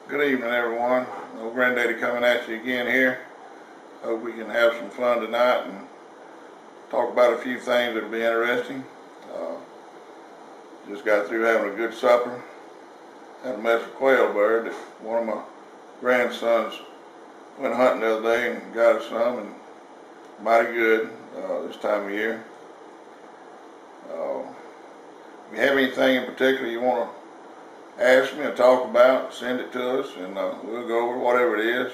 Good evening, everyone. Old Granddaddy coming at you again here. Hope we can have some fun tonight and talk about a few things that'll be interesting. Just got through having a good supper. Had a mess of quail bird that one of my grandsons went hunting the other day and got us some, and mighty good this time of year. If you have anything in particular you want to ask me or talk about, send it to us, and we'll go over whatever it is.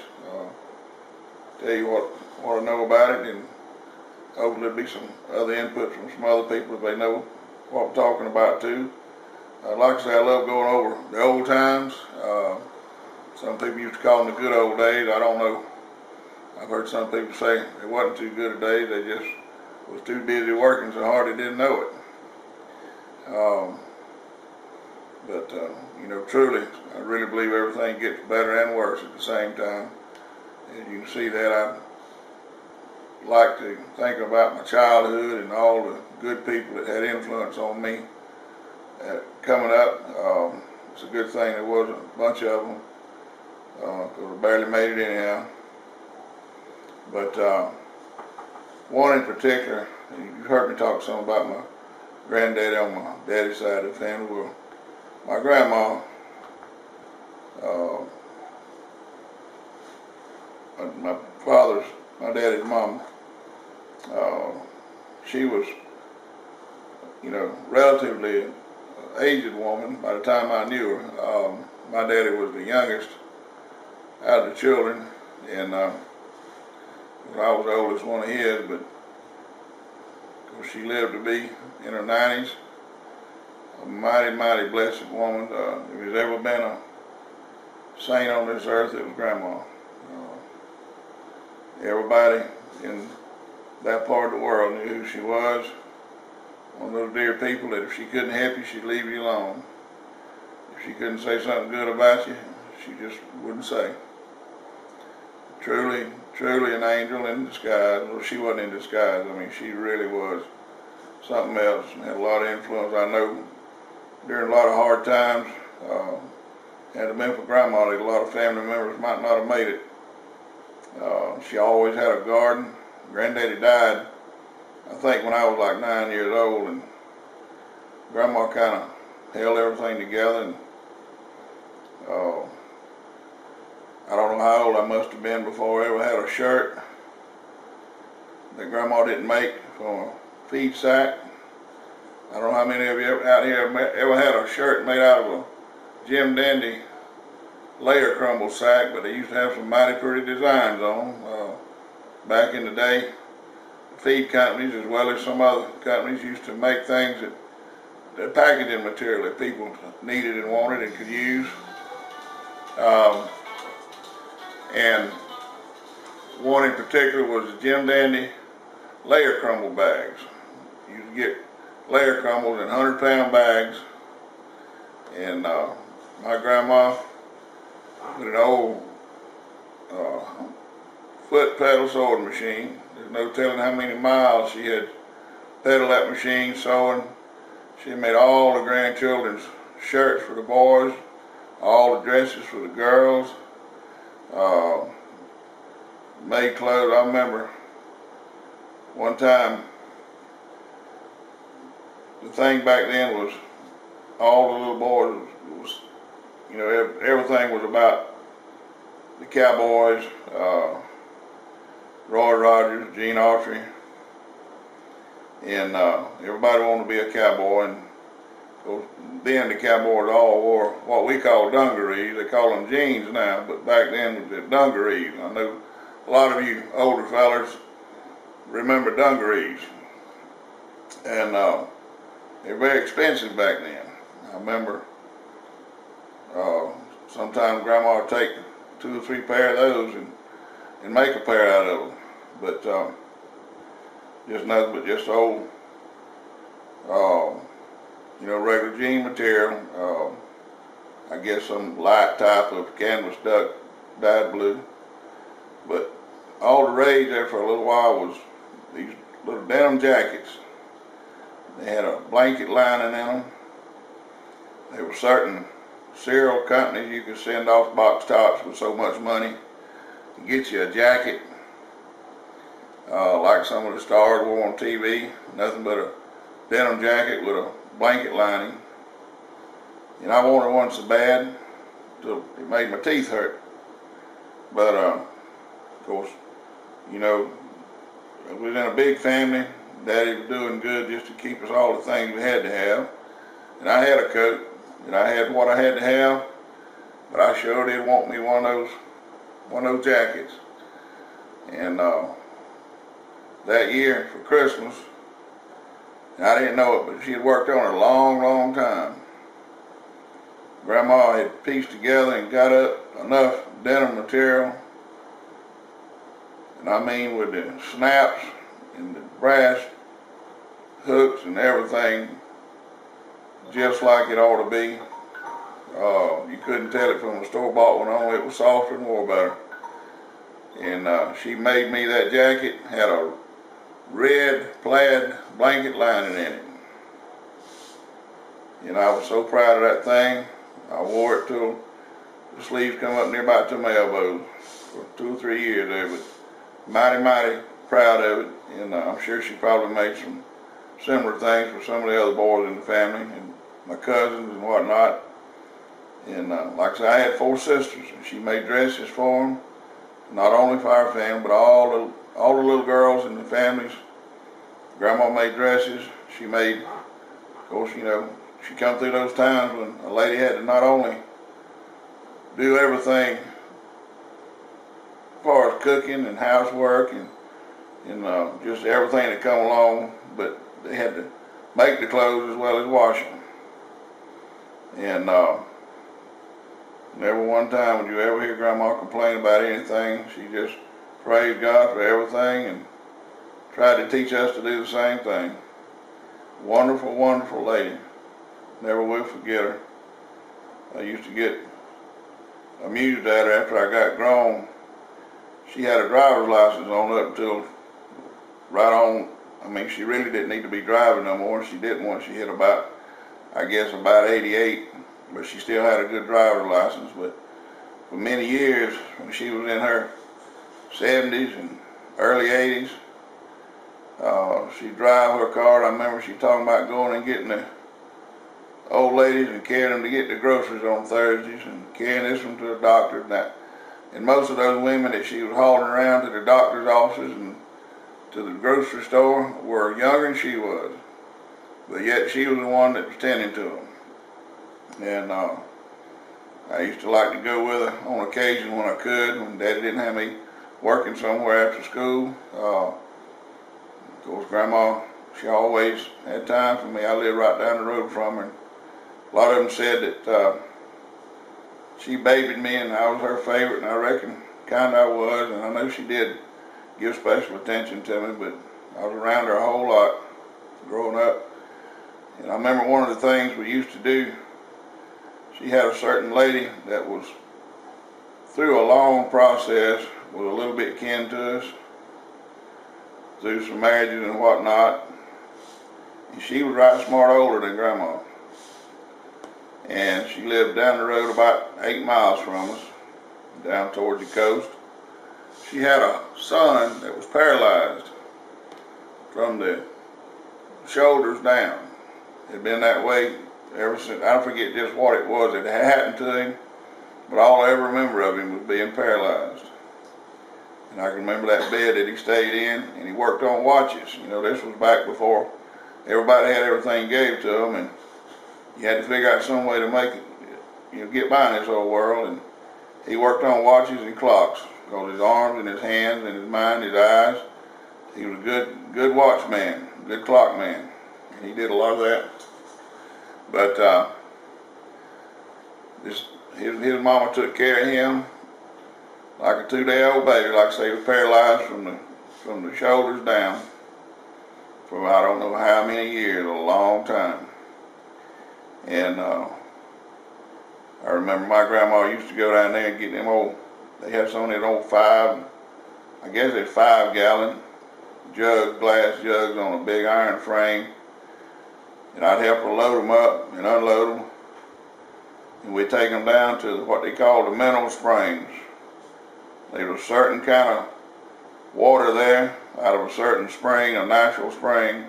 Tell you what I know about it, and hopefully there'll be some other input from some other people if they know what we're talking about too. Like I say, I love going over the old times. Some people used to call them the good old days. I don't know. I've heard some people say it wasn't too good a day. They just was too busy working so hard they didn't know it. Truly, I really believe everything gets better and worse at the same time. As you can see that, I like to think about my childhood and all the good people that had influence on me coming up. It's a good thing there wasn't a bunch of them, because I barely made it anyhow. But one in particular, you've heard me talk some about my granddaddy on my daddy's side of the family. Well, my grandma, my daddy's mom, she was, relatively aged woman by the time I knew her. My daddy was the youngest out of the children, and I was the oldest one of his, but she lived to be in her 90s. A mighty, mighty blessed woman. If there's ever been a saint on this earth, it was Grandma. Everybody in that part of the world knew who she was. One of those dear people that if she couldn't help you, she'd leave you alone. If she couldn't say something good about you, she just wouldn't say. Truly, truly an angel in disguise. Well, she wasn't in disguise. I mean, she really was something else and had a lot of influence. I know during a lot of hard times, had it been for Grandma, a lot of family members might not have made it. She always had a garden. Granddaddy died, I think, when I was like 9 years old, and Grandma kind of held everything together. And I don't know how old I must have been before I ever had a shirt that Grandma didn't make from a feed sack. I don't know how many of you out here ever had a shirt made out of a Jim Dandy layer crumble sack, but they used to have some mighty pretty designs on them. Back in the day, feed companies as well as some other companies used to make things that packaging material that people needed and wanted and could use. And one in particular was the Jim Dandy layer crumble bags. You could get layer crumbles in 100-pound bags, and my grandma with an old foot pedal sewing machine. There's no telling how many miles she had pedaled that machine sewing. She made all the grandchildren's shirts for the boys, all the dresses for the girls, made clothes. I remember one time, the thing back then was all the little boys was, everything was about the Cowboys, Roy Rogers, Gene Autry, and everybody wanted to be a cowboy. And then the cowboys all wore what we call dungarees. They call them jeans now, but back then it was dungarees. I know a lot of you older fellas remember dungarees, and they were very expensive back then. I remember sometimes Grandma would take 2 or 3 pair of those and make a pair out of them. But just nothing but just old, regular jean material. I guess some light type of canvas duck dyed blue. But all the rage there for a little while was these little denim jackets. They had a blanket lining in them. There were certain cereal companies, you could send off box tops with so much money. Get you a jacket, like some of the stars wore on TV, nothing but a denim jacket with a blanket lining. And I wanted one so bad till it made my teeth hurt. But of course, you know, we was in a big family. Daddy was doing good just to keep us all the things we had to have. And I had a coat, and I had what I had to have, but I sure did want me one of those jackets. And that year for Christmas, and I didn't know it, but she had worked on it a long, long time. Grandma had pieced together and got up enough denim material, and I mean with the snaps and the brass hooks and everything, just like it ought to be. You couldn't tell it from a store-bought one, only it was softer and more better. And she made me that jacket, had a red plaid blanket lining in it. And I was so proud of that thing. I wore it till the sleeves come up near about to my elbows for 2 or 3 years there, but mighty, mighty proud of it. And I'm sure she probably made some similar things for some of the other boys in the family and my cousins and whatnot. And like I said, I had 4 sisters, and she made dresses for them, not only for our family, but all the little girls in the families. Grandma made dresses. She made, of course, you know, she come through those times when a lady had to not only do everything as far as cooking and housework and just everything that come along, but they had to make the clothes as well as wash them. And never one time would you ever hear Grandma complain about anything. She just praised God for everything and tried to teach us to do the same thing. Wonderful, wonderful lady. Never will forget her. I used to get amused at her after I got grown. She had a driver's license on up until right on. I mean, she really didn't need to be driving no more. She didn't once she hit about, I guess, about 88. But she still had a good driver's license. But for many years, when she was in her 70s and early 80s, she'd drive her car. I remember she talking about going and getting the old ladies and carrying them to get the groceries on Thursdays and carrying this one to the doctor and that. And most of those women that she was hauling around to the doctor's offices and to the grocery store were younger than she was. But yet she was the one that was tending to them. And I used to like to go with her on occasion when I could, when Daddy didn't have me working somewhere after school. Of course, Grandma, she always had time for me. I lived right down the road from her. A lot of them said that she babied me and I was her favorite, and I reckon kind of I was, and I know she did give special attention to me, but I was around her a whole lot growing up. And I remember one of the things we used to do, she had a certain lady that was through a long process, was a little bit kin to us, through some marriages and whatnot. And she was right smart older than Grandma. And she lived down the road about 8 miles from us, down towards the coast. She had a son that was paralyzed from the shoulders down. It had been that way ever since. I forget just what it was that had happened to him, but all I ever remember of him was being paralyzed. And I can remember that bed that he stayed in, and he worked on watches. You know, this was back before everybody had everything gave to them, and you had to figure out some way to make it, you know, get by in this old world. And he worked on watches and clocks, because his arms and his hands and his mind, his eyes, he was a good watchman, good clock man. And he did a lot of that. But his mama took care of him like a 2-day-old baby. Like I say, he was paralyzed from the shoulders down for I don't know how many years, a long time. And I remember my grandma used to go down there and get them they have some of them old 5-gallon jugs, glass jugs on a big iron frame. And I'd help her load them up and unload them. and we take them down to what they call the mineral springs. There was a certain kind of water there out of a certain spring, a natural spring,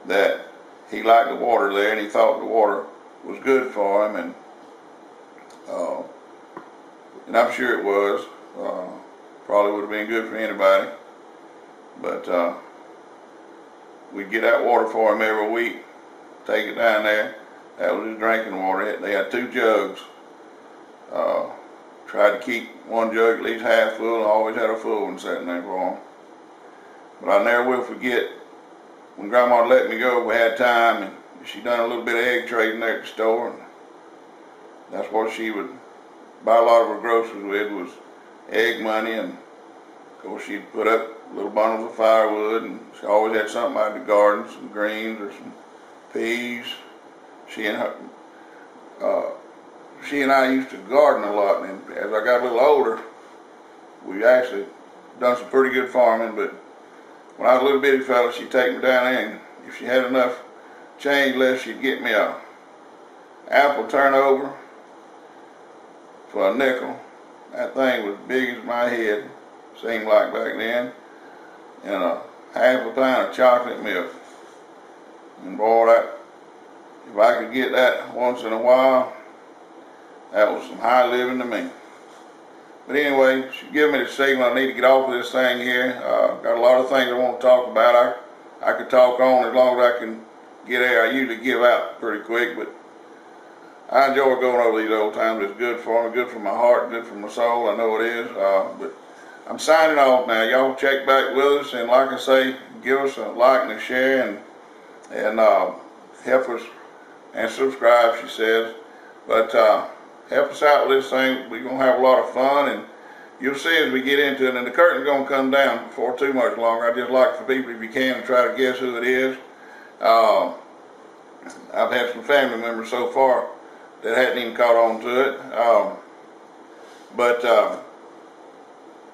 that he liked the water there, and he thought the water was good for him, and I'm sure it was. Probably would have been good for anybody, but we'd get that water for him every week, take it down there. That was his drinking water. They had 2 jugs. Tried to keep one jug at least half full, and always had a full one sitting there for him. But I never will forget when Grandma let me go. We had time, and she done a little bit of egg trading there at the store, and that's what she would buy a lot of her groceries with, was egg money. And of course she'd put up little bundles of firewood, and she always had something out of the garden, some greens or some peas. She and I used to garden a lot, and as I got a little older, we actually done some pretty good farming. But when I was a little bitty fella, she'd take me down there, and if she had enough change left, she'd get me a apple turnover for a nickel. That thing was big as my head, seemed like back then, and a half a pound of chocolate milk. And boy, if I could get that once in a while, that was some high living to me. But anyway, she gave me the signal. I need to get off of this thing here. Got a lot of things I want to talk about. I could talk on as long as I can get air. I usually give out pretty quick, but I enjoy going over these old times. It's good for me, good for my heart, good for my soul. I know it is. But I'm signing off now. Y'all check back with us, and like I say, give us a like and a share, and help us and subscribe, she says. But help us out with this thing. We're going to have a lot of fun, and you'll see as we get into it. And the curtain's going to come down before too much longer. I just like for people, if you can, to try to guess who it is. I've had some family members so far that hadn't even caught on to it. But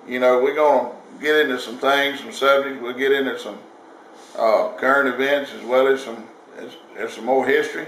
you know, we're going to get into some things, some subjects. We'll get into some current events, as well as some more history.